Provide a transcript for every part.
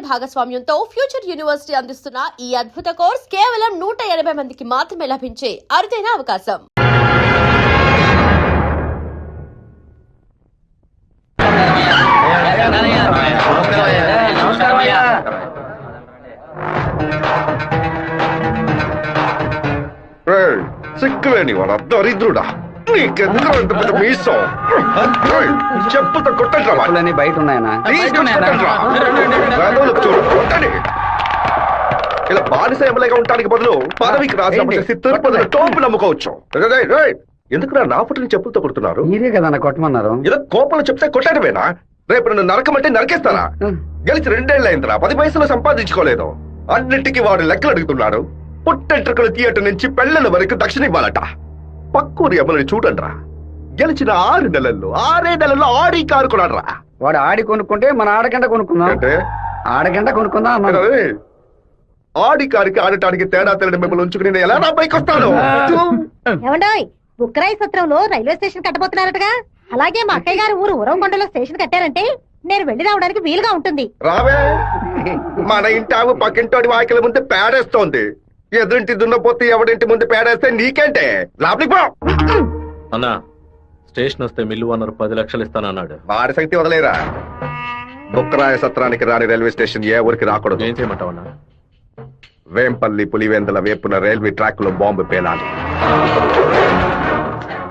Digital భాగస్వామ్యంతో future university అందిస్తున్న ఈ అద్భుత కోర్స్ కేవలం 180 మందికి మాత్రమే లభించే అరుదైన అవకాశం. సిక్కులేని వాడు దరిద్రుడా, నీకెందుకు అంత పెద్ద మీసం? చెప్పుతో కొట్టండి, బయట ఉన్నాయనా? ఇలా బానిస ఎమ్మెల్యేగా ఉండడానికి బదులు పదవికి రాజీనామా తిరుపతిలో తోపులు అమ్ముకోవచ్చు. ఎందుకు నా ఫోటోని చెప్పులతో కొడుతున్నారు? మీరే కదా కొట్టమన్నారు. ఇలా కోపంలో చెప్తే కొట్టడమేనా? రేపు నన్ను నరకమంటే నరకేస్తారా? గెలిచి 2 ఏళ్ళు అయిందిరా, 10 పైసలు సంపాదించుకోలేదు. అన్నింటికి వాడు లెక్కలు అడుగుతున్నాడు. పుట్టెంట్రుకలు థియేటర్ నుంచి పెళ్లల వరకు దక్షిణ ఇవ్వాలట. పక్కూరి ఎమ్మెల్యే చూడండిరా, గెలిచిన 6 నెలల్లో 6 నెలల్లో ఆడి కారు కొన్నాడ్రా. వాడు ఆడి కొనుక్కుంటే మన ఆడగంట కొనుక్కుందాం అంటే ఆడగంట కొనుక్కుందాం అన్నాడు. ఆడి కారికి ఆడటానికి తేడా తెలియని మిమ్మల్ని ఉంచుకుని నేను ఎలా నా పైకి వస్తాను? ఏమండోయ్, బుక్కరాయి సత్రంలో రైల్వే స్టేషన్ కట్టబోతున్నారటగా. అలాగే మా అక్కయ్య గారు ఊరు ఉరవకొండలో స్టేషన్ కట్టారంటే నేను వెళ్లి రావడానికి వీలుగా ఉంటుంది. రావే, మన ఇంటి ఆవు పక్కింటోడి వాకిల ముందు పేడేస్తోంది. ఎదురింటి దున్నపోతే ఎవడింటి ముందు పేడేస్తే నీకేంటే? లోపలికి పో. అన్నా, స్టేషన్ వస్తే మిల్లు ఓనర్ 10 లక్షలు ఇస్తానన్నాడు. వాడి శక్తి వదిలేరా. బుక్కరాయ సత్రానికి రాని రైల్వే స్టేషన్ ఏ ఊరికి రాకూడదు. ఏం చేయమంటావన్నా? వేంపల్లి పులివెందుల వేపున రైల్వే ట్రాక్ లో బాంబు పేలాలి.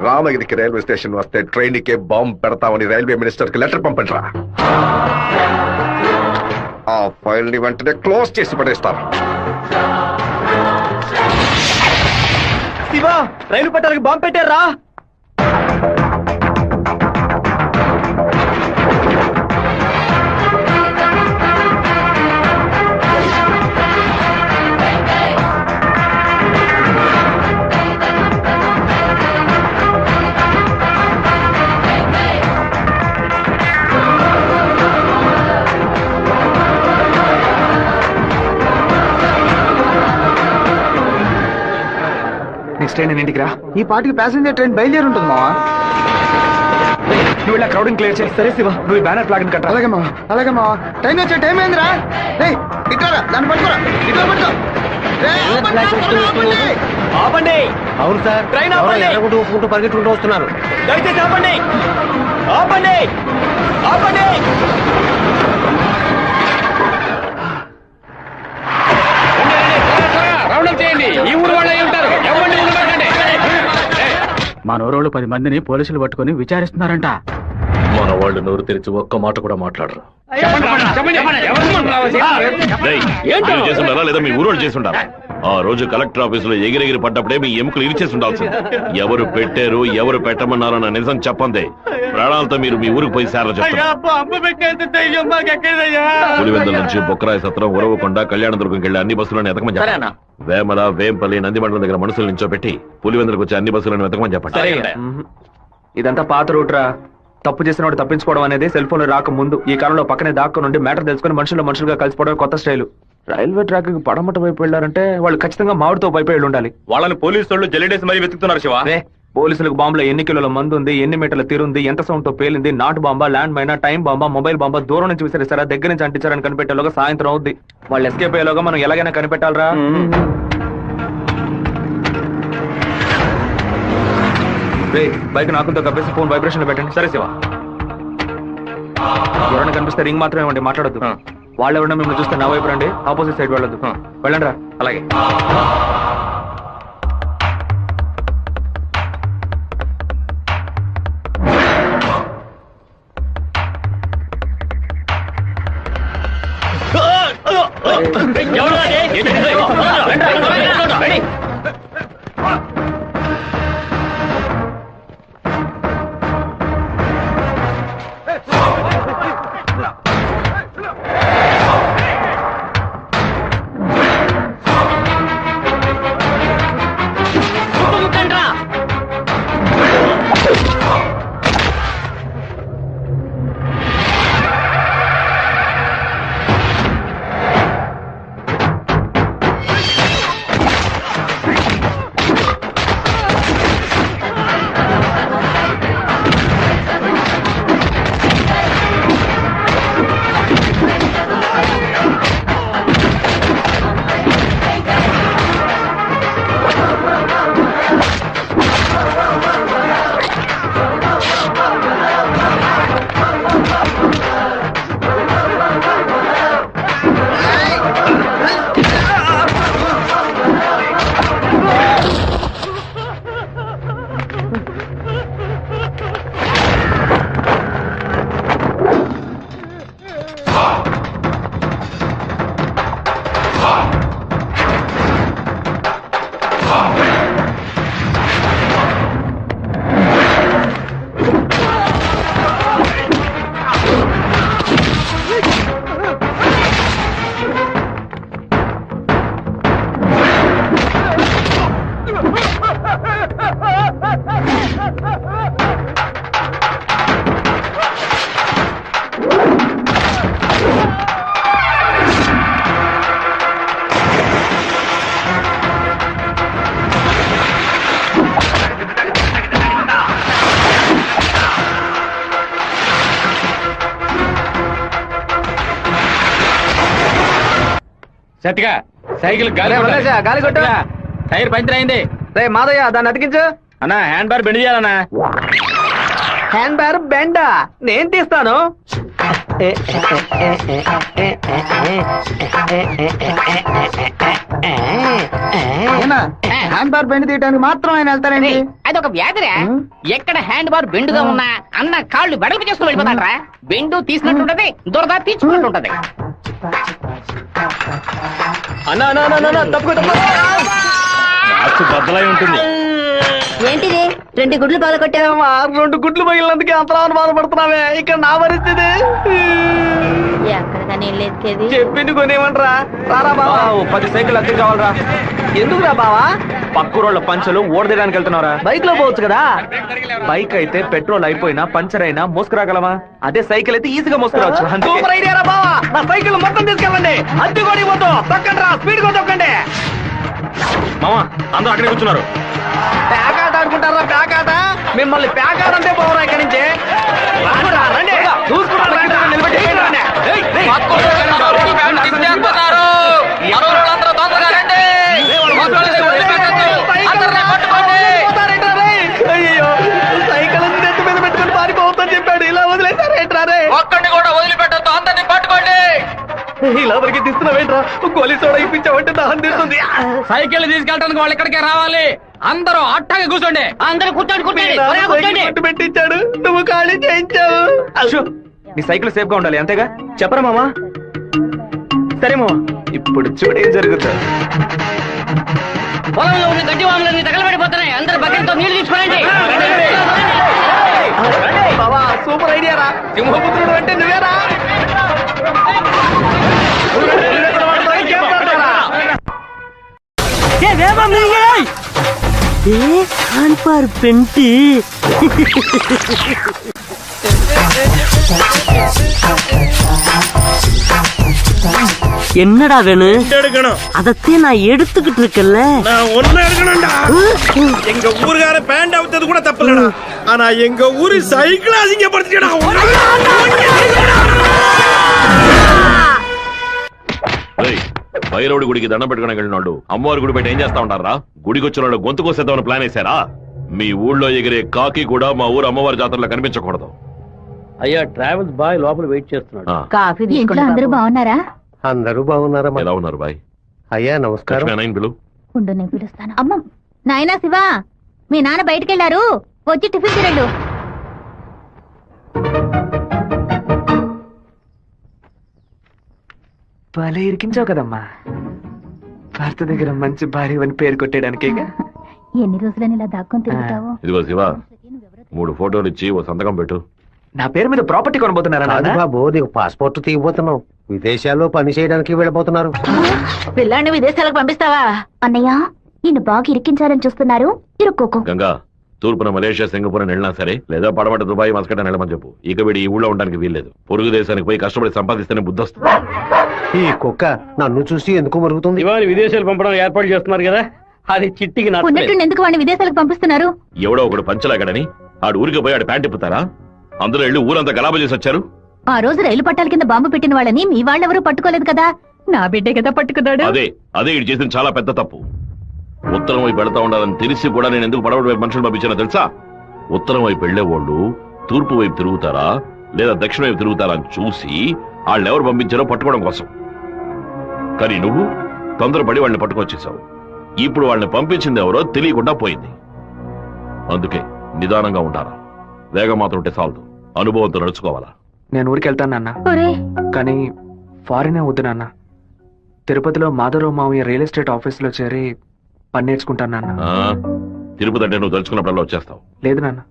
రామగిరికి రైల్వే స్టేషన్ వస్తే ట్రైన్ కే బాంబు పెడతామని రైల్వే మినిస్టర్ కి లెటర్ పంపండి రా. ఆ ఫైల్ ని వెంటనే క్లోజ్ చేసి పడేస్తారు. శివా, రైలు పట్టాలకు బాంబు పెట్టారా? నెక్స్ట్ ట్రైన్ ఇంటికి రా. ఈ పాటికి ప్యాసింజర్ ట్రైన్ బయలుదేరి ఉంటుంది మావా. నువ్వు ఇలా క్రౌడింగ్ క్లియర్ చేయి. సరే శివ, నువ్వు ఈ బ్యానర్ ఫ్లాగ్ కట్ట. అలాగే మావా, అలాగే మావా. ట్రైన్ వచ్చే టైం అయిందిరా. ఇట్లా దాన్ని పట్టుకోరా, ఇట్లా పట్టుకో. ఆపండి. అవును సార్, ట్రైన్ ఆపండి. పరిగెట్టుకుంటూ వస్తున్నారు. దయచేసి ఆపండి, ఆపండి, ఆపండి. ఈ ఊరు వాళ్ళే ఉంటారు. మా నోరోళ్ళు 10 మందిని పోలీసులు పట్టుకుని విచారిస్తున్నారంట. మన వాళ్ళు నోరు తెరిచి ఒక్క మాట కూడా మాట్లాడరు. చేస్తుంటారా లేదా మీ ఊరోళ్ళు చేస్తుంటారా? ఆ రోజు కలెక్టర్ ఆఫీసులో ఎగిరెగిరి పడ్డప్పుడే మీ ఎముకలు ఇరిచేసి ఉండాల్సింది. ఎవరు పెట్టారు, ఎవరు పెట్టమన్నారన్న నిజం చెప్పందే ప్రాణాలతో మీరు మీ ఊరికి పోయి సేర చెప్తారు. పులివెందుల నుంచి బొక్కరాయ సత్రం, ఉరవకొండ, కళ్యాణదుర్గంకి వెళ్లి అన్ని బస్సులను ఎతకమని చెప్పండి. వేమల, వేంపల్లి, నందిమండలం దగ్గర మనుషుల నుంచో పెట్టి పులివెందులకు వచ్చే అన్ని బస్సులను వెతకమని చెప్పండి. ఇదంతా పాత రూట్ రా. తప్పు చేసిన వాడు తప్పించుకోవడం అనేది సెల్ ఫోన్ రాక ముందు. ఈ కాలంలో పక్కనే దాక్కు నుండి మ్యాటర్ తెలుసుకుని మనుషులుగా కలిసిపోవడం కొత్త స్టైల్. రైల్వే ట్రాక్ కి పడమట వైపు వెళ్లారంటే వాళ్ళు ఖచ్చితంగా మామిడితో వైపు వెళ్ళి ఉండాలి. వాళ్ళని పోలీసు వాళ్ళు జల్లెడేసి మరీ వెతుకుతున్నారు శివ. పోలీసులకు బాంబులో ఎన్ని కిలోల మందు ఉంది, ఎన్ని మీటర్ల తీరుంది, ఎంత సౌండ్ తో పేలింది, నాటు బాంబా, ల్యాండ్ మైనా, టైం బాంబా, మొబైల్ బాంబా, దూరం నుంచి విసిరిస్తారా, దగ్గర నుంచి అంటించారని కనిపెట్టేలోగా సాయంత్రం అవుద్ది. వాళ్ళు ఎస్కేప్ అయ్యేలోగా మనం ఎలాగైనా కనిపెట్టాలరా. బైక్ నాకుతో కప్పేసి ఫోన్ వైబ్రేషన్ లో పెట్టండి. సరే శివ. ఎవరైనా కనిపిస్తే రింగ్ మాత్రమే ఇవ్వండి, మాట్లాడద్దు. వాళ్ళు ఎవరైనా మిమ్మల్ని చూస్తే నా వైపు రండి, ఆపోజిట్ సైడ్ వెళ్ళొద్దు. వెళ్ళండి రా. అలాగే. సత్తిగా సైకిల్ గాలి రే, వదిలేసా, గాలి కొట్టు. టైర్ పంచర్ అయింది. రే మాదయ్య దాన్ని అతికించు. అన్నా హ్యాండ్ బార్ బెండ్ చేయాలన్నా. హ్యాండ్ బ్యార్ బెండా నేను తీస్తాను. హ్యాండ్ బార్ బెండ్ తీయడానికి మాత్రం ఆయన వెళ్తారండి. అదొక వ్యాధిరా. ఎక్కడ హ్యాండ్ బార్ బెండుగా ఉన్నా అన్న కాళ్ళు వెడల్పు చేసుకుని వెళ్ళిపోతాడరా. బెండు తీసినట్టుంటది, దురద తీర్చుకున్నట్టుంటది. అన్నా అన్నా అన్నా, అన్నా తప్పుకో తప్పుకో. మార్చు బద్దలై ఉంటుంది. ఏంటిది 2 గుడ్లు బాగా కొట్టావా? 2 గుడ్లు పగిలినందుకే అంతలా బాధపడుతున్నావే. ఇక్కడ నా పరిస్థితి ఎక్కడికని వెళ్ళేది? చెప్పింది కొనేమంటరా. రారా బావా, 10 సైకిల్ అద్దె కావాలరా. ఎందుకురా బావా? పక్కూరోళ్ళ పంచలు ఓడదడానికి వెళ్తున్నారా? బైక్ లో పోవచ్చు కదా. బైక్ అయితే పెట్రోల్ అయిపోయినా పంచర్ అయినా మోసుకురాగలమా? అదే సైకిల్ అయితే ఈజీగా మోసుకురావచ్చు. సూపర్ ఐడియా రా బావా. నా సైకిల్ మొత్తం తీసుకెళ్ళండి. అద్దె కొడి పోతాం. తొక్కండి రా, స్పీడ్ గా తొక్కండి. మామ అందరూ అక్కడే కూర్చున్నారు. ప్యాకాట ఆడుకుంటారా? ప్యాకాట మిమ్మల్ని ప్యాకాట అంటే పోవరా ఇక్కడి నుంచి. రానురా, రండి. చూసుకురా, రండి. నిలబెట్టి రండి. ఏయ్, ఏయ్. అయ్యో, సైకిల్ నెత్తి మీద పెట్టుకుని పారిపోవద్దని చెప్పాడు. ఇలా వదిలేసారేంట్రా రే? ఒక్కడిని కూడా వదిలిపెట్టద్దు, అందరిని పట్టుకోండి. ఇలా వరకు తీస్తున్నావేంట్రా? గోలీ సోడా ఇప్పించావంటే దాహం తీస్తుంది. సైకిల్ తీసుకెళ్ళడానికి వాళ్ళు ఇక్కడికే రావాలి. అందరూ అట్టగా కూర్చోండి. అందరూ కూర్చోండి, కూర్చోండి, సైకిల్ త్వరగా కూర్చోండి. పట్టు పెట్టించాడు, నువ్వు ఖాళీ చేయించావు. నీ సైకిల్ సేఫ్ గా ఉండాలి అంతేగా. చెప్పరా మామా? సరే మామా, ఇప్పుడు చూడు ఏం జరుగుతుంది. పొలంలో ఉన్న గడ్డి వాములన్నీ తగలబడిపోతున్నాయి. అందరూ బకెట్తో నీళ్లు తీసుకోండి. బావా సూపర్ ఐడియా రా. సింహపుత్రుడు అంటే నువ్వేరా? என்னடா வேணும்? அதத்தையும் நான் எடுத்துக்கிட்டு இருக்கேன்ல. நான் ஒன்னு எடுக்கணும்டா. எங்க ஊருக்கார பேண்ட் அவுத்தது கூட தப்பு இல்லடா. ஆனா எங்க ஊரு சைக்கிள் அசிங்கப்படுத்திட்டா. భైరవుడి గుడికి దండం పెట్టుకుని వెళ్ళినాడు. అమ్మవారి గుడి బయట ఏం చేస్తా ఉంటారా? గుడికి వచ్చిన వాళ్ళు గొంతు కోసేద్దామని ప్లాన్ వేశారా? మీ ఊళ్ళో ఎగిరే కాకి కూడా మా ఊరు అమ్మవారి జాతరలో కనిపించకూడదు. అయ్యా ట్రావెల్స్ బాయ్ లోపల వెయిట్ చేస్తున్నాడు. కాఫీ ఇంట్లో అందరూ బాగున్నారా? అందరూ బాగున్నారమ్మా. ఎలా ఉన్నారు బాయ్? అయ్యా నమస్కారం. లక్ష్మీ పిలు. ఉండు నేను పిలుస్తాను. అమ్మ నాయనా శివ, మీ నాన్న బయటకెళ్లారు, వచ్చి టిఫిన్ తినండు. భలే ఇరికించావు కదమ్మా. భర్త దగ్గర మంచి భార్య అని పేరు కొట్టేయడానికి. ఎన్ని రోజులని ఇలా దాక్కుని తిరుగుతావు? ఇదిగో శివ, 3 ఫోటోలు ఇచ్చి ఓ సంతకం పెట్టు. నా పేరు మీద ప్రాపర్టీ కొనబోతున్నారా? కాదు బాబు, నీకు పాస్పోర్ట్ తీయబోతున్నావు. విదేశాల్లో పని చేయడానికి వెళ్ళబోతున్నారు. పిల్లాన్ని విదేశాలకు పంపిస్తావా? అన్నయ్య నిన్ను బాగా ఇరికించాలని చూస్తున్నారు, ఇరుక్కోకు. గంగా, తూర్పున మలేషియా, సింగపూర్ అని వెళ్ళినా సరే, లేదా పడమట దుబాయ్, మస్కట్ అని వెళ్ళమని చెప్పు. ఇక వీడి ఈ ఊళ్ళో ఉండడానికి వీల్లేదు. పొరుగు దేశానికి పోయి కష్టపడి సంపాదిస్తేనే బుద్ధి వస్తుంది. ఈ కుక్క నన్ను చూసి ఎందుకు మరుగుతుంది? ఇవాళ విదేశాలు పంపడం ఏర్పాటు చేస్తున్నారు కదా, అది చిట్టికి ఉన్నట్టుండి ఎందుకు వాడిని విదేశాలకు పంపిస్తున్నారు? ఎవడో ఒకడు పంచలాగడని ఆడు ఊరికి పోయి ఆడు ప్యాంట్ ఇప్పుతారా? అందులో వెళ్ళి ఊరంతా గలాబా చేసి వచ్చారు. ఆ రోజు రైలు పట్టాల కింద బాంబు పెట్టిన వాళ్ళని మీ వాళ్ళెవరూ పట్టుకోలేదు కదా. నా బిడ్డే కదా పట్టుకున్నాడు. అదే ఇటు చేసిన చాలా పెద్ద తప్పు. ఉత్తరం వైపు వెళ్తా ఉండాలని తెలిసి కూడా నేను ఎందుకు పడవడి వైపు మనుషులు పంపించానో తెలుసా? ఉత్తరం వైపు వెళ్లేవాళ్ళు తూర్పు వైపు తిరుగుతారా లేదా దక్షిణ వైపు తిరుగుతారా అని చూసి వాళ్ళని ఎవరు పంపించారో పట్టుకోవడం కోసం. కానీ నువ్వు తొందరపడి వాళ్ళని పట్టుకొచ్చేసావు. ఇప్పుడు వాళ్ళని పంపించింది ఎవరో తెలియకుండా పోయింది. అందుకే నిదానంగా ఉండాలా. వేగం మాత్రం ఉంటే చాలదు, అనుభవంతో నడుచుకోవాలా. నేను ఊరికి వెళ్తాను నాన్న, కానీ ఫారినే వద్దు నాన్న. తిరుపతిలో మాధవరావు మావయ్య రియల్ ఎస్టేట్ ఆఫీస్ లో చేరి పని నేర్చుకుంటాను నాన్న. తిరుపతి అంటే నువ్వు తలుచుకున్నప్పుడల్లా వచ్చేస్తావు. లేదు నాన్న,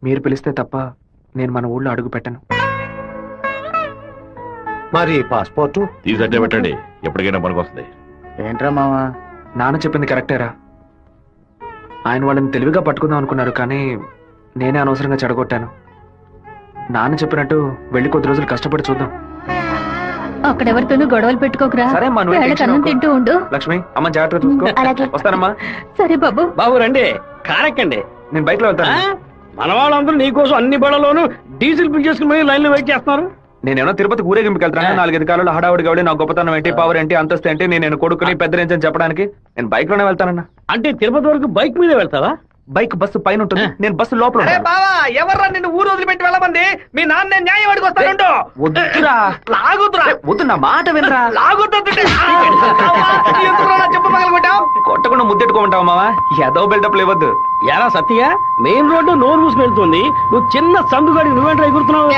మీరు పిలిస్తే తప్ప నేను మన ఊళ్ళో అడుగు పెట్టను. మరి పాస్పోర్ట్ తీసట్టే పెట్టండి, ఎప్పటికైనా పనికొస్తుంది. ఏంట్రా మావా? నాన్న చెప్పింది కరెక్టేరా. ఆయన వాళ్ళని తెలివిగా పట్టుకుందాం అనుకున్నారు, కానీ నేనే అనవసరంగా చెడగొట్టాను. నాన్న చెప్పినట్టు వెళ్ళి కొద్ది రోజులు కష్టపడి చూద్దాం. అక్కడెవరితోనూ గొడవలు పెట్టుకోకరా. సరే అమ్మా, నువ్వు వేళకి అన్నం తింటూ ఉండు. లక్ష్మి, అమ్మ జాగ్రత్త చూసుకో. అలాగే. వస్తానమ్మా. సరే బాబు. బాబు రండి, కారెక్కండి. నేను బైక్ లో వెళ్తాను. మన వాళ్ళందరూ నీకోసం అన్ని బళ్ళలోనూ డీజిల్ ఫిల్ చేసుకుని లైన్ లో వెయిట్ చేస్తున్నారు. నేనేమో తిరుపతి ఊరేగింపుకి వెళ్తాను 4-5 కాలంలో హడావుడి గవడి నా గొప్పతనం ఏంటి పవర్ ఏంటి అంతస్తు ఏంటి నేను కొడుకుని పెద్ద నుంచి చెప్పడానికి నేను బైక్ లోనే వెళ్తానన్నా. అంటే తిరుపతి వరకు బైక్ మీద వెళ్తావా? బైక్ బస్సు పైన ఉంటుంది, నేను బస్సు లోపల ఉంటాను. బావా ఎవర్రా నిన్ను ఊరు వదిలిపెట్టి వెళ్ళమంది? మీ నాన్న న్యాయం అడిగి వస్తానుండు. వద్దురా, లాగుతురా, వద్దు నా మాట వినరా. చెప్పు పగలగొట్టావు. కొట్టకుండా ముద్దెట్టుకోమంటావా మావా? ఏదో బిల్డప్ లేవద్దు. ఎరా సత్య, మెయిన్ రోడ్డు నోరు మూసుకు వెళ్తుంది, నువ్వు చిన్న సందుగాడి నువ్వేంట్రా ఎగురుతున్నావు?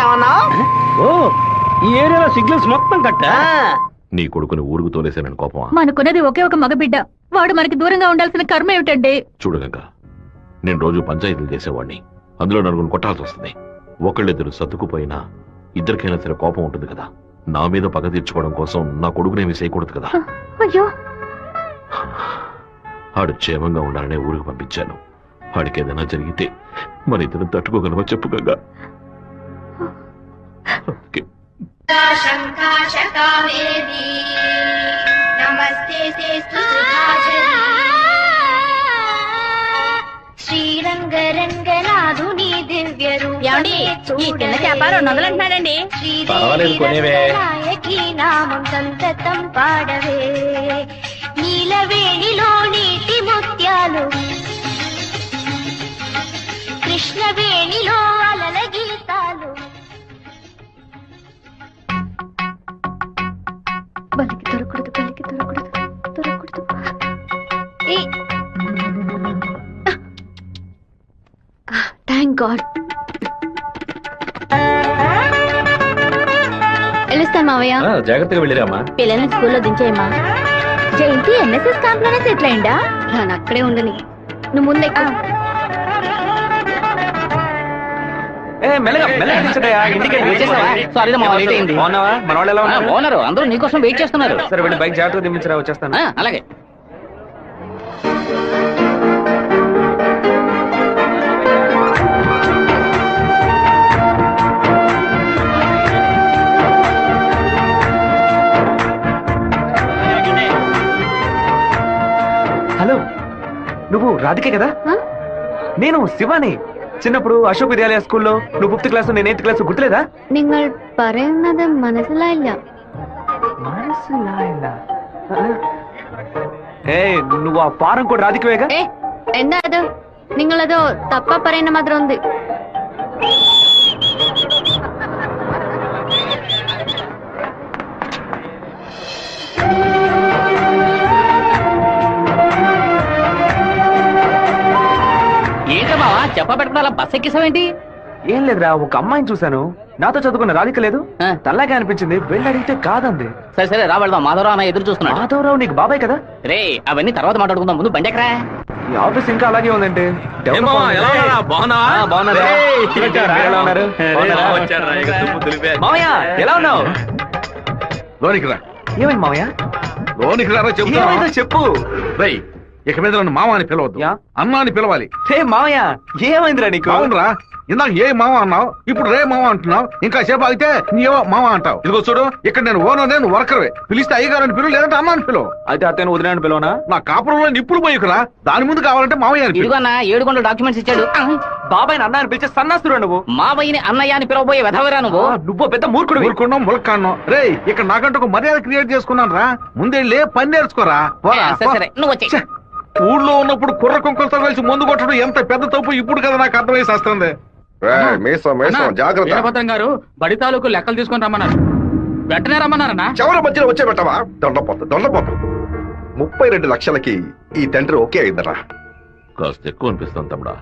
ఓ, ఈ ఏరియాలో సిగ్నల్స్ మొత్తం కట్టా? నీ కొడుకుని ఊరుకు తోలేసానని కోపమా? మనకున్నది ఒకే ఒక మగబిడ్డ, వాడు మనకి దూరంగా ఉండాల్సిన కర్మ ఏమిటండి? చూడు గంగ, నేను రోజు పంచాయతీలు చేసేవాడిని, అందులో నలుగురు కొట్టాల్సి వస్తుంది. ఒకళ్ళిద్దరు సర్దుకుపోయినా ఇద్దరికైనా సరే కోపం ఉంటుంది కదా. నా మీద పగ తీర్చుకోవడం కోసం నా కొడుకునేమి చేయకూడదు కదా. అయ్యో, ఆడు క్షేమంగా ఉండాలనే ఊరికి పంపించాను. వాడికి ఏదైనా జరిగితే మన ఇద్దరు తట్టుకోగలవా చెప్పు గంగా? శ్రీరంగరంగనాథుని దివ్య ఏమండి, ఈ చిన్న చేప 200 అంటున్నాడండి. పర్వాలేదు కొనేవే. నామం సంతతం పాడవే, నీలవేణిలో నీటి ముత్యాలు, కృష్ణవేణిలో అలల గీతాలు. బలికి దొరకూడదు, బలికి దొరకూడదు, దొరకూడదు. Thank God. వెళ్ళిస్తాను మావయ్య. జాగ్రత్తగా వెళ్ళిరామా. పిల్లల్ని స్కూల్లో దించేయమ్మా. జయంతి ఎన్ఎస్ఎస్ క్యాంప్ లోనే సెటిల్ అయిందా? నేను అక్కడే ఉండని, నువ్వు ముందే. మన వాళ్ళు ఎలా ఉన్నారు? ఓనరు అందరూ నీకోసం వెయిట్ చేస్తున్నారు. సరే వెళ్ళి బైక్ జాగ్రత్తగా దింపించరా, వచ్చేస్తాను. అలాగే. హలో, నువ్వు రాధికే కదా? నేను శివాని. చిన్నప్పుడు అశోక్ విద్యాలయ స్కూల్లో నువ్వు 5th క్లాస్ నేను 8th క్లాస్ గుర్తులేదా? നിങ്ങൾ പറയുന്നത് മനസ്സിലായില്ല. నువ్వు ఆ ఫారం కూడా రాధికవేగా? എന്താ അത്? നിങ്ങളത് തപ്പ പറയുന്ന മാത്രം ഉണ്ട്. ఏంటో బావా చెప్పబెట్టుకుని అలా బస్ ఎక్కిసావేంటి? ఏం లేదురా, ఒక అమ్మాయిని చూశాను, నాతో చదువుకున్న రాధిక లేదు, తల్లాగా అనిపించింది, వెళ్ళి అడిగితే కాదంది. సరే సరే రా వెళ్దాం, మాధవరావు అన్న ఎదురు చూస్తున్నాడు. మాధవరావు నీకు బాబాయ్ కదా? రే అవన్నీ తర్వాత మాట్లాడుకుందాం, ముందు బండి ఎక్కరా. ఈ ఆఫీస్ ఇంకా అలాగే ఉందంటే. మామయ్య ఎలా ఉన్నావు? లోనికి రా. ఏమైంది మామయ్య? లోనికి రా ఏమైందో చెప్పు. రేయ్, ఇక మీద నన్ను మామ అని పిలవద్దు, అమ్మ అని పిలవాలి. హే మామయ్య, ఏమైందిరా నీకు? అవునరా, ఇందాక ఏ మామ అన్నావు, ఇప్పుడు రే మామ అంటున్నావు, ఇంకా సేపు అయితే నీవో మామ అంటావు. ఇదిగో చూడు, ఇక్కడ నేను ఓనర్, నేను వర్కర్వే. పిలిస్తే అయ్యగారని పిలువు, లేదంటే అమ్మ అని పిలువు. అయితే అత్తయ్య వదిలేని పిలవనా? నా కాపురంలో నిప్పులు పోయికురా, దాని ముందు కావాలంటే మామయ్య అని పిలువు. ఇదిగో అన్న 7 గంటల డాక్యుమెంట్స్ ఇచ్చాడు. బాబాయ్ అన్న అని పిలిచే సన్నాస్తురా నువ్వు. మావయ్యని అన్నయ్య అని పిలవబోయే వెధవరా నువ్వు. నువ్వు పెద్ద మూర్ఖుడు. ఊరుకున్నాం ములక్కాన్నాం. రే, ఇక్కడ నాకంటూ ఒక మర్యాద క్రియేట్ చేసుకున్నాను రా, ముందే పని నేర్చుకోరా. సరే నువ్వు వచ్చే. ఊళ్ళో ఉన్నప్పుడు కుర్ర కుంకలతో కలిసి ముందు కొట్టడం ఎంత పెద్ద తప్పు ఇప్పుడు కదా నాకు అర్థమై వస్తుంది. జాగ్రత్త గారు బడి తాలూకు లెక్కలు తీసుకొని రమ్మన్నారు, వెంటనే రమ్మన్నారన్నా. చివరి మధ్యలో వచ్చే పెట్టవా? దొండపోతు 32 లక్షలకి ఈ తండ్రి ఓకే అయిందరా. కాస్త ఎక్కువ అనిపిస్తాను తమ్ముడా.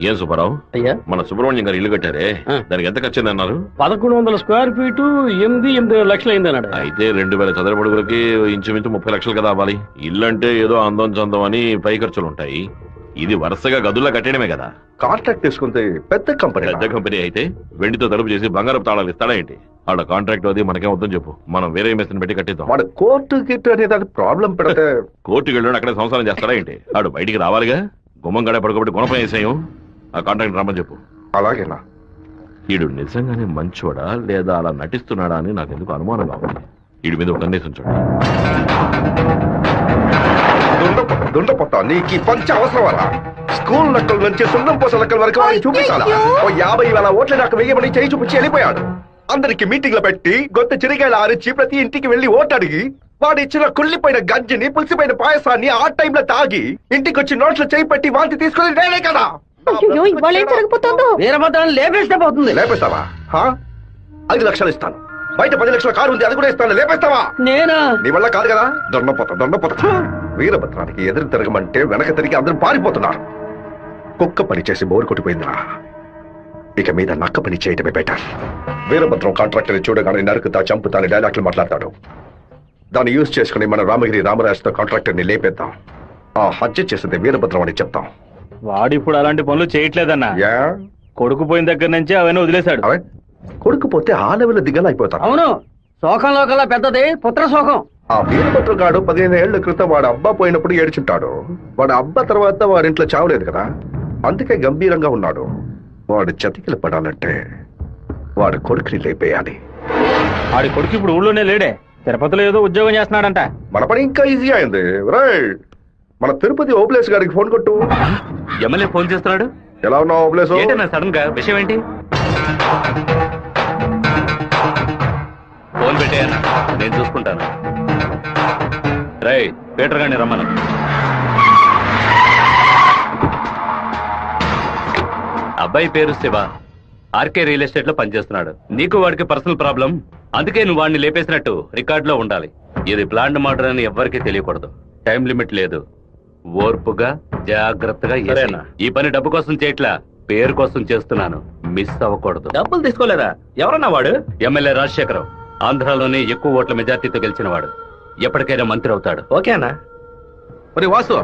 ఏం సుబ్బారావు, అయ్యా, మన సుబ్రహ్మణ్యం గారు ఇల్లు కట్టారే, దానికి ఎంత ఖర్చు అన్నారు? 1100 స్క్వేర్ ఫీటు 8 లక్షలు అయిందన్నాడు. అయితే 2000 చదరపు అడుగులకి ఇంచుమించు 30 లక్షలు కదా అవ్వాలి. ఇల్లు అంటే ఏదో అందం చందం అని పై ఖర్చులు ఉంటాయి, ఇది వరుసగా గదుల్లో కట్టడమే కదా. కాంట్రాక్ట్ తీసుకుంటే పెద్ద కంపెనీ అయితే వెండితో తలుపు చేసి బంగారపు తాళాలు ఇస్తాడా ఏంటి? ఆడ కాంట్రాక్ట్ అది మనకేం వద్దని చెప్పు, మనం వేరే మేస్త్రిని పెట్టి కట్టిద్దాం. వాడు కోర్టు గిట్టు అనేది ప్రాబ్లం పెడితే కోర్టుకి వెళ్ళి అక్కడే సంసారం చేస్తాడా ఏంటి? ఆడు బయటికి రావాలిగా, గుమ్మం గడే పడుకోబెట్టి గుణపం వేసేయం. ఆ కాంట్రాక్ట్ రమ్మని చెప్పు. అలాగేనా? వీడు నిజంగానే మంచోడా లేదా అలా నటిస్తున్నాడా అని నాకు ఎందుకు అనుమానంగా ఉంది. వీడి మీద ఒక కన్నేసి ఉంచండి. దుండపొత్త, నీకు ఈ పంచ అవసరమరా? స్కూల్ లెక్కల నుంచి సున్నం పోస లెక్కల వరకు వాడిని చూపించాలా? ఓ 50,000 ఓట్లు నాకు వెయ్యమని చేయి చూపించి వెళ్ళిపోయాడు. అందరికి మీటింగ్లు పెట్టి గొంతు చిరిగేలా అరిచి ప్రతి ఇంటికి వెళ్లి ఓటు అడిగి వాడు ఇచ్చిన కుళ్ళిపోయిన గంజిని పులిసిపోయిన పాయసాన్ని ఆ టైంలో తాగి ఇంటికి వచ్చి నోట్లో చేయి పెట్టి వాంతి తీసుకుని నేనే కదా. అయ్యో ఇవాళ ఏం జరగబోతుందో. వీరభద్రాన్ని లేపేస్తే పోతుంది. లేపేస్తావా? 5 లక్షలు ఇస్తాను. బయట 10 లక్షల కారు ఉంది, అది కూడా ఇస్తాను. లేపేస్తావా? నేనా? నీ వల్ల కాదు కదా. దొండపోతా. వీరభద్రానికి ఎదురు తిరగమంటే వెనక తిరిగి అందరూ పారిపోతున్నారు. కుక్క పని చేసి బోరు కొట్టిపోయిందిరా. ఇక మీద నక్క పని చేయటమే బెటర్. వీరభద్రం కాంట్రాక్టర్ చూడగానే నరుకుతా చంపుతా అని డైలాగ్లు మాట్లాడతాడు. దాన్ని యూజ్ చేసుకుని మన రామగిరి రామరాజుతో కాంట్రాక్టర్ ని లేపేద్దాం. ఆ హత్య చేసింది వీరభద్రం అని చెప్తాం. వాడు ఇప్పుడు అలాంటి పనులు చేయట్లేదన్నా. యా, కొడుకు పోయిన దగ్గర నుంచి అవన్నీ వదిలేశాడు. కొడుకు పోతే ఆ లెవెల్ దిగలా అయిపోతాడు. అవును, శోకంలో కల్లా పెద్దది పుత్ర శోకం. ఆ వీరభద్రం గాడు 15 ఏళ్ల క్రితం వాడు అబ్బా పోయినప్పుడు ఏడ్చుంటాడు. వాడు అబ్బా తర్వాత వాడింట్లో చావలేదు కదా, అందుకే గంభీరంగా ఉన్నాడు. వాడు చతికిలు పడాలంటే వాడు కొడుకుని లేపేయాలి. వాడి కొడుకు ఇప్పుడు ఊళ్ళోనే లేడే, తిరుపతిలో ఏదో ఉద్యోగం చేస్తున్నాడంట. మన పని ఇంకా ఈజీ అయింది. రైట్, మన తిరుపతి ఓబ్లేస్ గారికి ఫోన్ కొట్టు. ఎమ్మెల్యే ఫోన్ చేస్తున్నాడు. ఎలా ఉన్నావు ఓబ్లేస్? సడన్ గా విషయం ఏంటి? ఫోన్ పెట్టేయన్నా, నేను చూసుకుంటాను. రై పీటర్ గారిని రమ్మను. అబ్బాయి పేరు శివ, ఆర్కే రియల్ ఎస్టేట్ లో పనిచేస్తున్నాడు. నీకు వాడికి పర్సనల్ ప్రాబ్లం, అందుకే నువ్వు వాడిని లేపేసినట్టు రికార్డులో ఉండాలి. ఇది ప్లాంట్ మర్డర్ అని ఎవ్వరికీ తెలియకూడదు. టైం లిమిట్ లేదు. ఓర్పుగా జాగ్రత్తగా చేయాలి. ఈ పని డబ్బు కోసం చేయట్లా, పేరు కోసం చేస్తున్నాను. మిస్ అవ్వకూడదు. డబ్బులు తీసుకోలేదా? ఎవరన్నా వాడు? ఎమ్మెల్యే రాజశేఖరం, ఆంధ్రాలోనే ఎక్కువ ఓట్ల మెజార్టీతో గెలిచిన వాడు. ఎప్పటికైనా మంత్రి అవుతాడు. ఓకే అన్నా. మరి వాసు,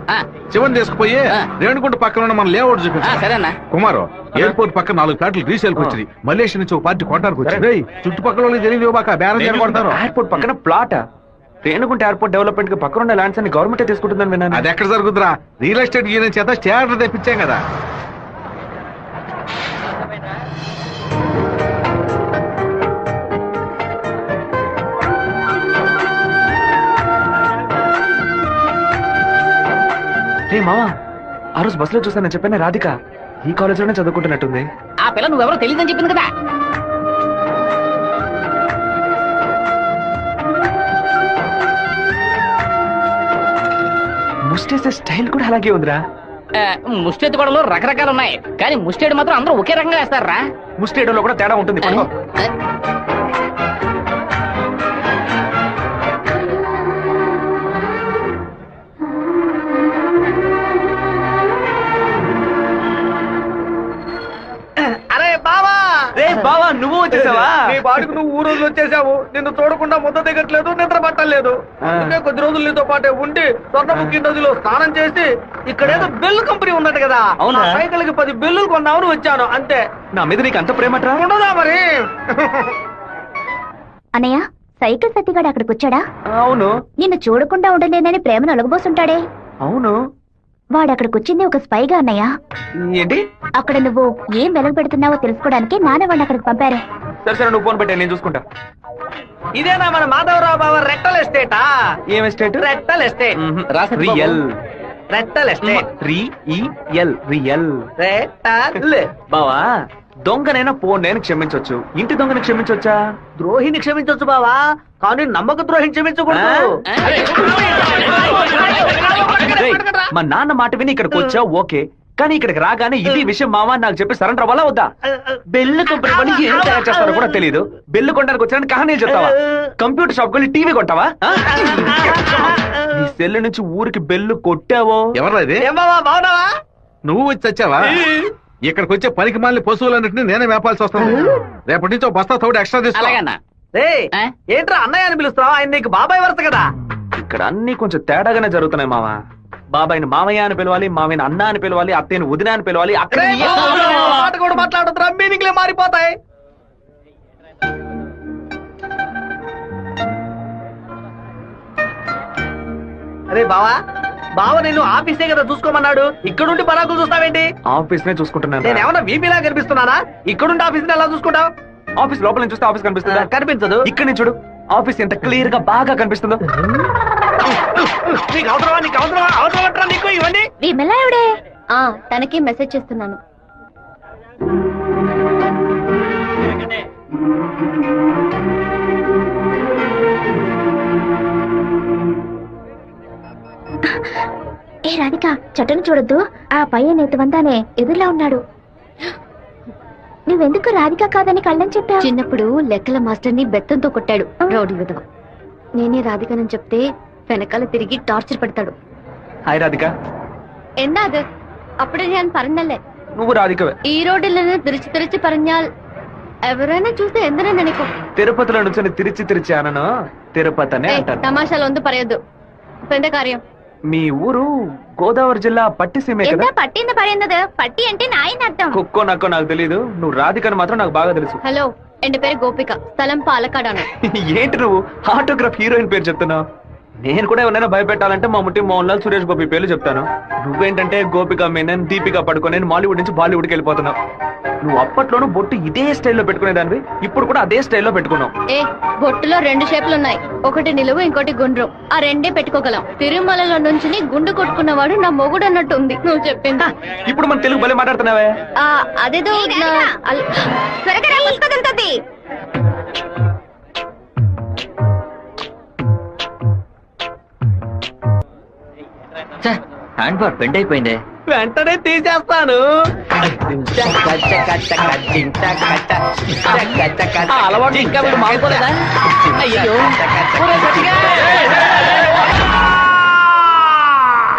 శివన్ తీసుకుపోయి రేణుగుంట పక్కన ఉన్న మన లేఅవుట్ చూపించు. సరేనా కుమారు, ఎయిర్పోర్ట్ పక్కన 4 ఫ్లాట్లు రీసేల్ వచ్చింది. మలేషియా నుంచి ఒక పార్టీ కొనడానికి వచ్చింది. చుట్టుపక్కల వాళ్ళకి తెలియదు బాక బేరం కొడతారు. ఎయిర్పోర్ట్ పక్కన ప్లాట్, రేణుగుంట ఎయిర్పోర్ట్ డెవలప్మెంట్ కి పక్కన ఉండే ల్యాండ్స్ అన్ని గవర్నమెంట్ తీసుకుంటుందని విన్నాను. అది ఎక్కడ జరుగుతురా? రియల్ ఎస్టేట్ యూనియన్ చేత స్టాండర్డ్ తెప్పించాం కదా. మావా, ఆ రోజు బస్ లో చూసానని చెప్పాను రాధిక ఈ కాలేజ్ లోనే చదువుకుంటున్నట్టుంది. ఆ పిల్ల నువ్వెవరో తెలియదని చెప్పింది కదా. ముస్టేసే స్టైల్ కూడా అలాగే ఉందిరా. ముష్టెత్తి గొడవలు రకరకాలు ఉన్నాయి, కానీ ముష్టేడు మాత్రం అందరూ ఒకే రకంగా వేస్తారా? ముస్టేడోలో కూడా తేడా ఉంటుంది. బావా, నువ్వు వచ్చేసావా? నీ బాడుకు నువ్వు ఊరోజు వచ్చేసావు. నిన్ను చూడకుండా ముద్ద దిగట్లేదు, నిద్ర పట్టలేదు. అందుకే కొద్ది రోజులు నీతో పాటే ఉండి స్వర్ణముఖి నదిలో స్నానం చేసి ఇక్కడేదో బెల్లు కంపెనీ ఉన్నట్టు కదా, అవునా? సైకిల్కి 10 బిల్లులు కొన్నామని వచ్చాను అంతే. నా మీద నీకు అంత ప్రేమట్రా? ఉండదా మరి? అన్నయ్య, సైకిల్ సత్తిగాడు అక్కడికి వచ్చాడా? అవును. నిన్ను చూడకుండా ఉండలేనని ప్రేమను ఒలగబోసుంటాడే. అవును. వాడు అక్కడికి వచ్చింది ఒక స్పైగా అన్నయ్య. ఏంటి? అక్కడ నువ్వు ఏం వెలగ పెడుతున్నావో తెలుసుకోవడానికి నాన్న వాడిని అక్కడికి పంపారే. సరే నువ్వు ఫోన్ పెట్టా, నేను చూసుకుంటా. ఇదేనా మన మాధవరావు బావ రెట్టల్ ఎస్టేటా? ఏం ఎస్టేట్? రెట్టల్ ఎస్టేట్. రియల్. రెట్టల్ ఎస్టేట్. రియల్. రెట్టల్. బావా, దొంగనైనా పోనైనా క్షమించొచ్చు, ఇంటి దొంగని క్షమించొచ్చా? ద్రోహిని క్షమించొచ్చు బావా, కానీ నమ్మక ద్రోహిని క్షమించకూడదు. రేయ్, మా నాన్న మాట విని ఇక్కడికి వచ్చా ఓకే, కానీ ఇక్కడికి రాగానే ఇది విషయం మావా నాకు చెప్పి సరెండర్ అవ్వాలా వద్దా? బెల్లు కంపెనీ వాళ్ళు ఏం తయారు చేస్తారో కూడా తెలియదు. బెల్లు కొనడానికి వచ్చానని కహానీ చెప్తావా? కంప్యూటర్ షాప్ వెళ్ళి టీవీ కొంటావా? నీ సెల్ నుంచి ఊరికి బెల్లు కొట్టావో? ఎవరా ఇది? ఏం బావా, బావున్నావా? నువ్వు వచ్చి వచ్చావా? ఇక్కడికి వచ్చే పనికి మాలిన పశువులన్నింటినీ నేనే మేపాల్సి వస్తుంది. రేపటి నుంచి ఒక బస్తా తోడు ఎక్స్ట్రా తీసుకో. ఏంట్రా అన్నయ్య అని పిలుస్తావు? ఆయన నీకు బాబాయ్ వరుస కదా. ఇక్కడ అన్ని కొంచెం తేడాగానే జరుగుతున్నాయి మావా. బాబాయిని మామయ్య అని పిలవాలి, మామయ్యని అన్న అని పిలవాలి, అత్తయ్యని వదిన అని పిలవాలి. అక్కడ మాట కూడా మాట్లాడుతున్నా, మీనింగ్లే మారిపోతాయి. అరే బావా, బావ నిన్ను ఆఫీసే కదా చూసుకోమన్నాడు, ఇక్కడుండి పరాకులు చూస్తావేంటి? ఆఫీస్ నే చూసుకుంటున్నాను. నేను ఏమన్నా వీపీలా కనిపిస్తున్నానా? ఇక్కడుండి ఆఫీస్ ఎలా చూసుకుంటావు? ఆఫీస్ లోపల నుంచి చూస్తే ఆఫీస్ కనిపిస్తుందా? కనిపించదు. ఇక్కడ నుంచి చూడు, ఆఫీస్ ఎంత క్లియర్ గా బాగా కనిపిస్తుందో. నీకు అవసరమా? నీకు అవసరమా? అవసరం నీకు ఇవన్నీ? విమలా ఎవడే? తనకి మెసేజ్ చేస్తున్నాను. ఏ రాధిక చెట్టును చూడొద్దు, ఆ పయ్య నేతవంతానే ఎదురులా ఉన్నాడు. నువ్వెందుకు రాధిక కాదని కళ్ళని చెప్పావు? చిన్నప్పుడు లెక్కల మాస్టర్ ని బెత్తంతో కొట్టాడు రౌడీ విధవ. నేనే రాధికనని చెప్తే వెనకాల తిరిగి టార్చర్ పెడతాడు. హాయ్ రాధిక. എന്താ അത്? అప్పుడే నేను പറഞ്ഞല്ലേ నువ్వు రాధికవే. ఈ రోడ్డులను తిరిచి తిరిచి പറഞ്ഞാൽ ఎవరైనా చూస్తే ఎందరో నెనకు. తిరుపతిలో నుంచి తిరిచి తిరిచి అనను తిరుపతి అనే అంటాను. తమాషాలు ఒందు పరయొద్దు. పెద్ద కార్యం. మీ ఊరు గోదావరి జిల్లా పట్టిసీమే కదా? పట్టింది పడింది. పట్టి అంటే నాయన అర్థం. కుక్కో నక్కో నాకు తెలీదు, నువ్వు రాధికని మాత్రం నాకు బాగా తెలుసు. హలో, ఎన్ పేరు గోపిక, స్థలం పాలకాడాను. ఏంటి నువ్వు ఆటోగ్రాఫ్ హీరోయిన్ పేరు చెప్తున్నావు? నేను కూడా ఎవరైనా భయపెట్టాలంటే మా ముట్టి మోహన్ లాల్, సురేష్ గోపి పేర్లు చెప్తాను. నువ్వేంటంటే గోపిక మేనన్, దీపిక పడుకొని మాలీవుడ్ నుంచి బాలీవుడ్కి వెళ్ళిపోతున్నావు. నువ్వు అప్పట్లోనూ బొట్టు ఇదే స్టైల్లో పెట్టుకునేదానివి, ఇప్పుడు కూడా అదే స్టైల్లో పెట్టుకున్నావు. ఏ బొట్టులో 2 షేపులు ఉన్నాయి, ఒకటి నిలువు ఇంకోటి గుండ్రం. ఆ రెండే పెట్టుకోగలం. తిరుమలలో నుంచి గుండు కొట్టుకున్నవాడు నా మొగుడు అన్నట్టు ఉంది నువ్వు చెప్పిందా. ఇప్పుడు మన తెలుగు భలే మాట్లాడుతున్నావే. అదేదో హ్యాండ్ బార్ బెండ్ అయిపోయింది. వెంటనే తీసేస్తాను. అలవాటు ఇంకా మీరు మారుకోలేదా? అయ్యో,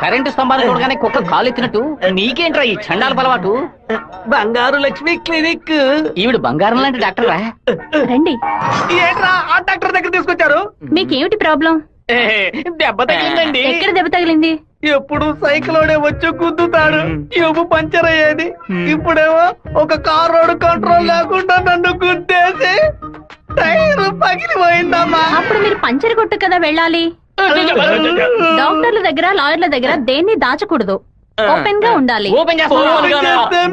కరెంటు స్తంభాలు చూడగానే కుక్క కాలు ఎత్తినట్టు నీకేంట్రా ఈ చండాల అలవాటు? బంగారు లక్ష్మి క్లినిక్. ఈవిడ బంగారం లాంటి డాక్టర్ రా. రండి. ఏంట్రా ఆ డాక్టర్ దగ్గర తీసుకొచ్చారు? మీకేమిటి ప్రాబ్లం? దెబ్బ తగిలిందండి. ఎక్కడ దెబ్బ తగిలింది? ఎప్పుడు సైకిలోనే వచ్చి గుద్దుతాడు, ఎవ్వు పంచర్ అయ్యేది. ఇప్పుడేమో ఒక కార్ రోడ్ కంట్రోల్ లేకుండా నన్ను గుద్దేసి టైర్ పగిలిపోయిందమ్మా. అప్పుడు మీరు పంచర్ కొట్టు కదా వెళ్ళాలి. డాక్టర్ల దగ్గర, లాయర్ల దగ్గర దేన్ని దాచకూడదు, ఓపెన్ గా ఉండాలి.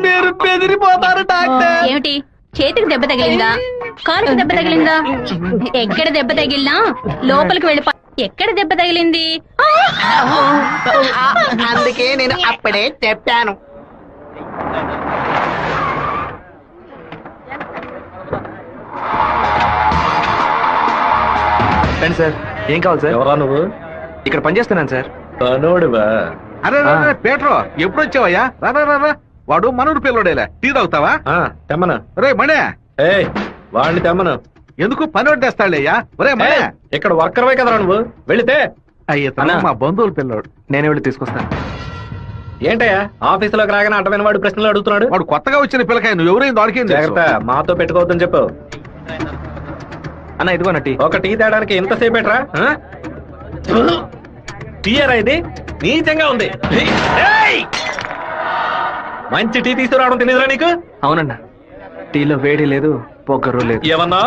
మీరు బెదిరిపోతారు డాక్టర్. ఏమిటి, చేతికి దెబ్బ తగిలిందా, కాలుకి దెబ్బ తగిలిందా? ఎక్కడ దెబ్బ తగిలినా లోపలికి వెళ్ళి ఎక్కడ దెబ్బ తగిలింది? అందుకే నేను అప్పుడే చెప్పాను. రండి సార్. ఏం కావాలి సార్? ఎవరా నువ్వు? ఇక్కడ పనిచేస్తున్నాను సార్. పనోడివా? అరే పేట్రో ఎప్పుడు వచ్చావయ్యా? రా వాడు మనూరు పిల్లడేలే. టీ తాగుతావా? తెమ్మను. రే మణే, వాడిని తెమ్మను. ఎందుకు పని వడ్డేస్తాడయ్యా? ఒరే మణే, ఇక్కడ వర్కర్వే కదరా నువ్వు, వెళితే. అయ్యా మా బంధువుల పిల్లడు. నేనే వెళ్ళి తీసుకొస్తాను. ఏంటయ్యా ఆఫీసులోకి రాగానే అటమైన వాడు ప్రశ్నలు అడుగుతున్నాడు? వాడు కొత్తగా వచ్చిన పిల్లకాయ, నువ్వు ఎవరైనా దొరికింది జాగ్రత్త, మాతో పెట్టుకోవద్దని చెప్పు. అన్న ఇదిగో టీ. ఒక టీ తేడానికి ఎంతసేపు ఎట్రా? టీయరా ఇది? నీచంగా ఉంది. మంచి టీ తీసుకురావడం తెలియదురా నీకు? అవునన్నా, టీలో వేడి లేదు, పొగరు లేదు. ఏమన్నా?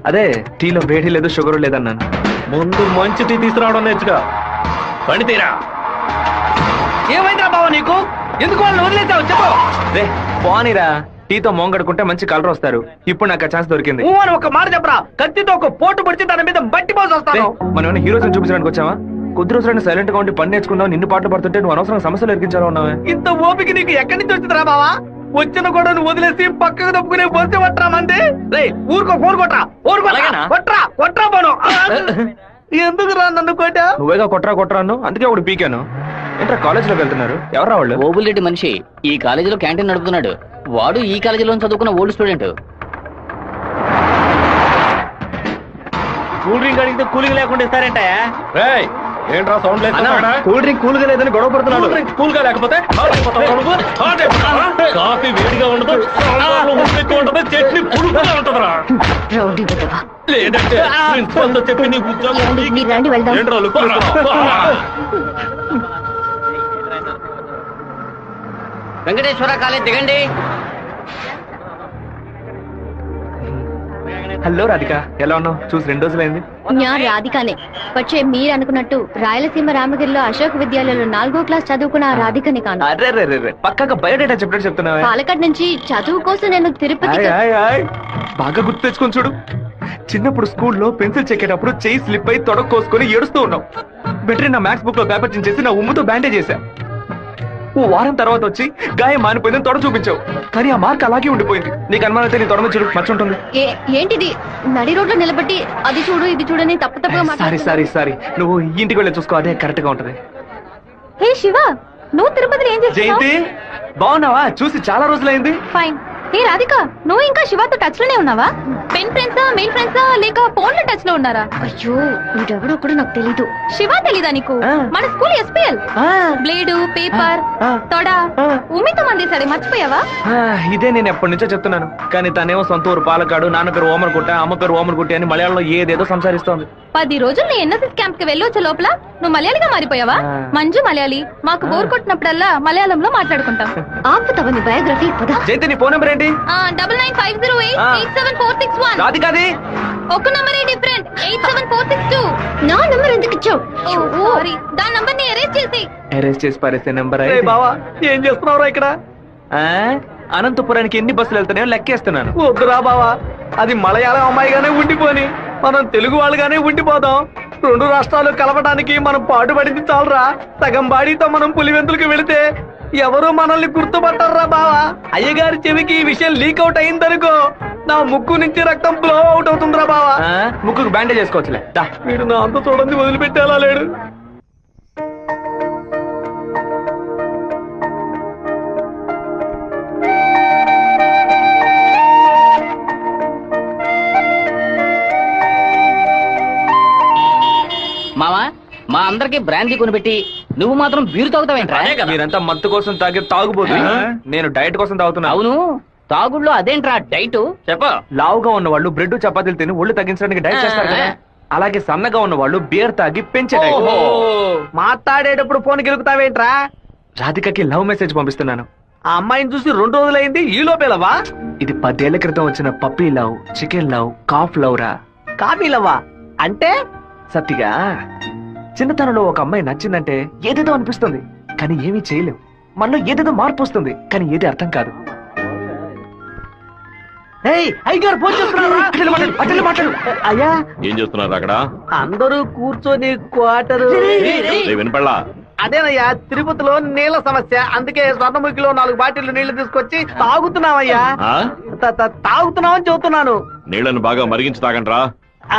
అదే టీలో వేడి లేదు, షుగర్ లేదన్నాను. ముందు మంచి టీ తీసుకురావడం నేర్చుకో. పని తీరా. ఏమైందిరా బావ నీకు? ఎందుకు వాళ్ళని వదిలేసావు చెప్పు. రే పోనీరా, టీతో మోంగడుకుంటే మంచి కలర్ వస్తారు. ఇప్పుడు నాకు ఆ ఛాన్స్ దొరికింది. అని ఒక మాట చెప్పరా, కత్తితో ఒక పోటు పడిచి దాని మీద బట్టి పోసి వస్తాను. మనం ఏమైనా హీరోస్ చూపించడానికి వచ్చావా? కొద్ది రోజులైనా సైలెంట్ గా ఉండి పని నేర్చుకుందాం. నిన్ను పాటలు పడుతుంటే నువ్వు అనవసరం సమస్యలు ఎరిగించాలా ఉన్నావే? ఇంత ఓపిక నీకు ఎక్కడి నుంచి వచ్చిందిరా బావా? వచ్చిన కూడా నువ్వు వదిలేసి పక్కకు తప్పుకునే బొంతే పట్టరా మంది. రే ఊరుకో, ఫోన్ కొట్రా, కొట్రా కొట్రా పోను. ఎందుకు రా నన్ను కొట్టా? నువ్వేగా కొట్రా అన్ను, అందుకే ఒకటి పీకాను. ఏంట్రా కాలేజీలోకి వెళ్తున్నారు? ఎవరా వాళ్ళు? ఓబుల్రెడ్డి మనిషి ఈ కాలేజీలో క్యాంటీన్ నడుపుతున్నాడు. వాడు ఈ కాలేజీలో చదువుకున్న ఓల్డ్ స్టూడెంట్. కూల్ డ్రింక్ అడిగితే కూలింగ్ లేకుండా ఇస్తారంట. ఏంట్రా సౌండ్ లేదు? కూల్ డ్రింక్ కూల్ గా లేదని గొడవ పడుతున్నాడు. కూల్ గా లేకపోతే కాఫీ వేడిగా ఉండదు, ఎక్కువ ఉంటది, చట్నీ పులుపుగా ఉంటదిరా. లేదంటే ప్రిన్సిపల్ తో చెప్పి నీ ఉద్యోగం వెంకటేశ్వర కాలేజ్ దిగండి. హలో రాధిక, ఎలా ఉన్నావు? చూసి 2 రోజులైంది. ഞാൻ రాధికనే. പക്ഷേ మీరు అనుకున్నట్టు రాయలసీమ రామగిరిలో అశోక్ విద్యాలయంలో 4వ క్లాస్ చదువుకున్న ఆ రాధికని కాను. అరే పక్కగా బయోడేటా చెప్పినట్టు చెప్తున్నావా? పాలకాడ్ నుంచి చదువు కోసం నేను తిరుపతి. బాగా గుర్తు తెచ్చుకొని చూడు. చిన్నప్పుడు స్కూల్లో పెన్సిల్ చెక్కేటప్పుడు చెయ్యి స్లిప్ అయి తొడకు కోసుకొని ఏడుస్తూ ఉన్నావు. బెటరీ నా మ్యాథ్స్ బుక్ లో పేపర్ చించేసి నా ఉమ్ముతో బ్యాండేజ్ చేశా. ఓ వారం తర్వాత వచ్చి గాయం మానిపోయిందని తొడ చూపించావు, కానీ ఆ మార్క్ అలాగే ఉండిపోయింది. నీకు అనుమానం అయితే నీ తొడ మీద చూడు, మచ్చ ఉంటుంది. ఏంటిది నడి రోడ్లో నిలబెట్టి అది చూడు ఇది చూడని తప్పుగా సారీ నువ్వు ఇంటికి వెళ్ళి చూసుకో, అదే కరెక్ట్ గా ఉంటది. హే శివ, నువ్వు తిరుపతిలో ఏం చేస్తున్నావు? జయంతి బాగున్నావా? చూసి చాలా రోజులైంది. ఫైన్. హే రాధిక, నువ్వు ఇంకా శివతో టచ్ లోనే ఉన్నావా? పెన్ ఫ్రెండ్సా, మెయిల్ ఫ్రెండ్సా, లేక ఫోన్ లో టచ్ లో ఉన్నారా? అయ్యో వీడెవడో కూడా నాకు తెలీదు. శివ తెలీదా నీకు? మన స్కూల్ ఎస్పీఎల్ బ్లేడు, పేపర్, తొడ ఉమితో మందేశాడే, మర్చిపోయావా? ఇదే నేను ఎప్పటి నుంచో చెప్తున్నాను, కానీ తనేమో సొంత ఊరు పాలకాడు, నాన్న పేరు ఓమర్గుట్ట, అమ్మ పేరు ఓమర్గుట్టి అని మలయాళంలో ఏదేదో సంసారిస్తోంది. 10 రోజులు నీ ఎన్ఎస్ఎస్ క్యాంప్ కి వెళ్ళి వచ్చే లోపల నువ్వు మలయాళిగా మారిపోయావా? మంజు మలయాళి. మాకు బోర్ కొట్టినప్పుడల్లా మలయాళంలో మాట్లాడుకుంటాం. ఆపుతావా నీ బయోగ్రఫీ? జయంతి నీ ఫోన్ నెంబర్ ఏంటి? 9950887461. రాధికాది ఒక నంబరే డిఫరెంట్, 87462. నా నంబర్ ఎందుకు ఇచ్చావు? సారీ, దాని నంబర్ ని ఎరేజ్ చేసి. అరెస్ట్ చేసి పారేసే నెంబర్. బావా ఏం చేస్తున్నావురా ఇక్కడ? అనంతపురానికి ఎన్ని బస్సులు వెళ్తానో లెక్కేస్తున్నాను. వద్దురా బావా, అది మలయాళం అమ్మాయిగానే ఉండిపోని మనం తెలుగు వాళ్ళుగానే ఉండిపోదాం. 2 రాష్ట్రాలు కలవడానికి మనం పాటుపడింది చాలరా. సగం బాడీతో మనం పులివెందులకు వెళితే ఎవరు మనల్ని గుర్తుపట్టారా బావా. అయ్యగారి చెవికి ఈ విషయం లీక్ అవుట్ అయిందనుకో, నా ముక్కు నుంచి రక్తం ఫ్లో అవుట్ అవుతుందిరా బావా. ముక్కుకు బ్యాండేజ్ చేసుకోవచ్చులే. వీడు నా అంత చూడండి వదిలిపెట్టేలా లేడు. మావా, మా అందరికి బ్రాందీ కొనిపెట్టి నువ్వు మాత్రం బీరు తాగుతావేంట్రా? మీరంతా మత్తు కోసం తాగే తాగుబోతు, నేను డైట్ కోసం తాగుతున్నా. అవును, తాగుళ్ళో అదేంట్రా డైట్ చెప్ప. లావుగా ఉన్న వాళ్ళు బ్రెడ్ చపాతీలు తిని ఒళ్ళు తగ్గించడానికి డైట్ చేస్తారు కదా, అలాగే సన్నగా ఉన్న వాళ్ళు బియర్ తాగి పెంచే డైట్. మాట్లాడేటప్పుడు ఫోన్ గెలుకుతావేంట్రా? రాధికకి లవ్ మెసేజ్ పంపిస్తున్నాను. ఆ అమ్మాయిని చూసి 2 రోజులైంది, ఈ లోపేలవా? ఇది 10 ఏళ్ల క్రితం వచ్చిన puppy love, chicken love, calf love రా. కాఫీ లవ్వా అంటే? సత్తిగా చిన్నతనంలో ఒక అమ్మాయి నచ్చిందంటే ఏదేదో అనిపిస్తుంది, కానీ ఏమీ చేయలేం. మనలో ఏదేదో మార్పు వస్తుంది, కానీ ఏది అర్థం కాదు. అయ్యా ఏం చేస్తున్నారు అక్కడ? అందరూ కూర్చొని క్వార్టర్. వినపడలా? అదేనయ్యా, తిరుపతిలో నీళ్ళ సమస్య, అందుకే స్వర్ణముఖిలో 4 బాటిల్ నీళ్లు తీసుకొచ్చి తాగుతున్నామయ్యా. తాగుతున్నామని చెబుతున్నాను. నీళ్లను బాగా మరిగించి తాగండ్రా.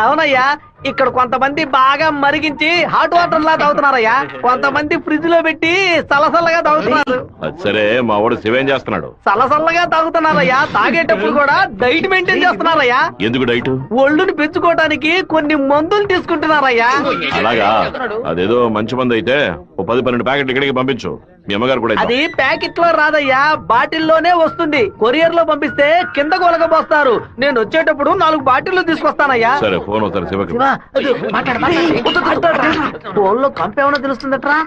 అవునయ్యా, ఇక్కడ కొంతమంది బాగా మరిగించి హాట్ వాటర్ లా తాగుతున్నారయ్యా, కొంతమంది ఫ్రిడ్జ్ లో పెట్టి సలసల్లగా తాగుతున్నారు. అది సరే, మా వాడు శివేం చేస్తున్నాడు? సలసల్లగా తాగుతున్నారయ్యా. తాగేటప్పుడు కూడా డైట్ మెయింటైన్ చేస్తున్నారయ్యా. ఎందుకు డైట్? ఒళ్ళుని పెంచుకోవడానికి కొన్ని మందులు తీసుకుంటున్నారయ్యా. అలాగా? అదేదో మంచి మంది అయితే ఓ 10-12 ప్యాకెట్లు ఇక్కడికి పంపించు. మీ అమ్మగారు కూడా అది ప్యాకెట్ లో రాదయ్యా, బాటిల్లోనే వస్తుంది. కొరియర్ లో పంపిస్తే కింద గొలగబోస్తారు. నేను వచ్చేటప్పుడు 4 బాటిల్లు తీసుకొస్తానయ్యా. సరే, ఫోన్ ఒకసారి శివకి. ఫోన్ లో కంపేమన్నా తెలుస్తుందట్రా?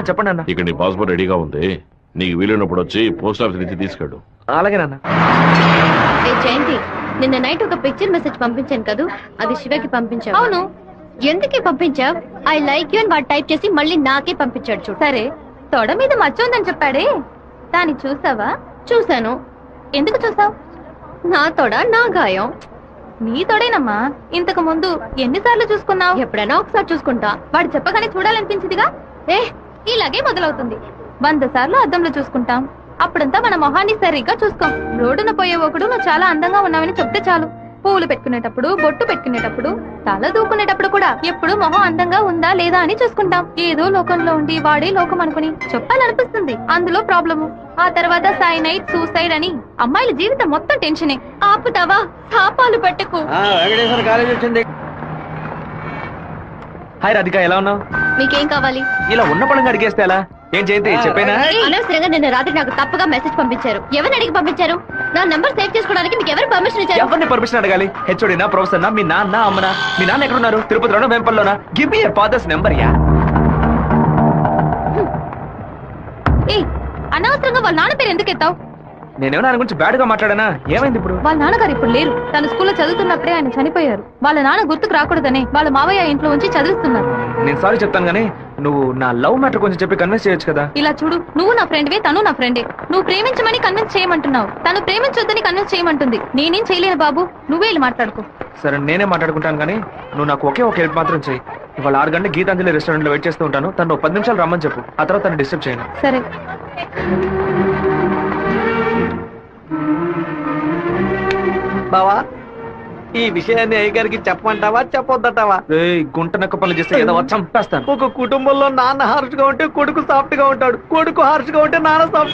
చెప్పండి అన్న. ఇక్కడ నీ పాస్పోర్ట్ రెడీగా ఉంది, నీకు వీలైనప్పుడు వచ్చి పోస్ట్ ఆఫీస్ నుంచి తీసుకెళ్ళు. అలాగే నాన్న. జయంతి, నిన్న నైట్ ఒక పిక్చర్ మెసేజ్ పంపించాను కదా, అది శివకి పంపించావు. అవును, ఎందుకే పంపించావు? ఐ లైక్ యూ అని వాడు టైప్ చేసి మళ్ళీ నాకే పంపించాడు చూడు. సరే, తొడ మీద మచ్చ ఉందని చెప్పాడే, దాన్ని చూసావా? చూశాను. ఎందుకు చూసావు? నా తొడ నా గాయం. నీ తొడేనమ్మా. ఇంతకు ముందు ఎన్నిసార్లు చూసుకున్నావు? ఎప్పుడైనా ఒకసారి చూసుకుంటా. వాడు చెప్పగానే చూడాలనిపించిందిగా. ఇలాగే మొదలవుతుంది. 100 సార్లు అద్దంలో చూసుకుంటాం, అప్పుడంతా మన మొహాన్ని సరిగ్గా చూసుకోం. రోడ్డున పోయే ఒకడు నువ్వు చాలా అందంగా ఉన్నావని చెప్తే చాలు. పూలు పెట్టుకునేటప్పుడు, బొట్టు పెట్టుకునేటప్పుడు, తల దూకునేటప్పుడు కూడా ఎప్పుడు మొహం అందంగా ఉందా లేదా అని చూసుకుంటాం. ఏదో లోకంలో ఉండి వాడే లోకం అనుకుని చెప్పాలనిపిస్తుంది. అందులో ప్రాబ్లము. ఆ తర్వాత సైనైడ్, సూసైడ్ అని అమ్మాయిల జీవితం మొత్తం టెన్షనే. ఆపుతావా? శాపాలు పెట్టకు. వెంకటేశ్వర కాలేజ్ వచ్చింది. హాయ్ రాధిక, ఎలా ఉన్నావు? మీకేం కావాలి? ఇలా ఉన్న పడంగా అడిగేస్తే ఎలా? ఏం జయంతి చెప్పేనా? అనవసరంగా నిన్న రాత్రి నాకు తప్పుగా మెసేజ్ పంపించారు. ఎవరిని అడిగి పంపించారు? నా నంబర్ సేవ్ చేసుకోవడానికి మీకు ఎవరు పర్మిషన్ ఇచ్చారు? ఎవరిని పర్మిషన్ అడగాలి? హెచ్ఓడినా, ప్రొఫెసర్ నా, మీ నాన్న, అమ్మనా? మీ నాన్న ఎక్కడున్నారు? తిరుపతిలోనా, వేంపల్లోనా? Give me your father's number yeah. అనవసరంగా వాళ్ళ నాన్న పేరు ఎందుకు ఎత్తావు? నేనేమన్నా ఆయన గురించి బ్యాడ్ గా మాట్లాడానా? ఏమైంది ఇప్పుడు? వాళ్ళ నాన్నగారు ఇప్పుడు లేరు. తన స్కూల్లో చదువుతున్నప్పుడే ఆయన చనిపోయారు. వాళ్ళ నాన్న గుర్తుకు రాకూడదనే వాళ్ళ మావయ్య ఇంట్లో ఉంచి చదివిస్తున్నారు. నేను సారీ చెప్తాను గానీ నువ్వు నా లవ్ మ్యాటర్ కొంచెం చెప్పి కన్విన్స్ చేయొచ్చు కదా. ఇలా చూడు, నువ్వు నా ఫ్రెండ్వే, తను నా ఫ్రెండే. నువ్వు ప్రేమించమని కన్విన్స్ చేయమంటున్నావు, తను ప్రేమించొద్దని కన్విన్స్ చేయమంటుంది. నేనేం చేయలేను బాబు, నువ్వే వెళ్ళి మాట్లాడుకో. సరే, నేనే మాట్లాడుకుంటాను కానీ నువ్వు నాకు ఒకే ఒక హెల్ప్ మాత్రం చెయ్యి. ఇవాళ 6 గంటల గీతాంజలి రెస్టారెంట్ లో వెయిట్ చేస్తూ ఉంటాను. తను 10 నిమిషాలు రమ్మని చెప్పు. ఆ తర్వాత తను డిస్టర్బ్ చేయను. సరే. బావా ఈ విషయాన్ని అయ్యగారికి చెప్పమంటావా చెప్పొద్దటావా? గుంట నక్క పనులు చేస్తే ఏదో చంపేస్తాను. ఒక కుటుంబంలో నాన్న హార్ష్ గా ఉంటే కొడుకు సాఫ్ట్ గా ఉంటాడు, కొడుకు హార్ష్ గా ఉంటే నాన్న సాఫ్ట్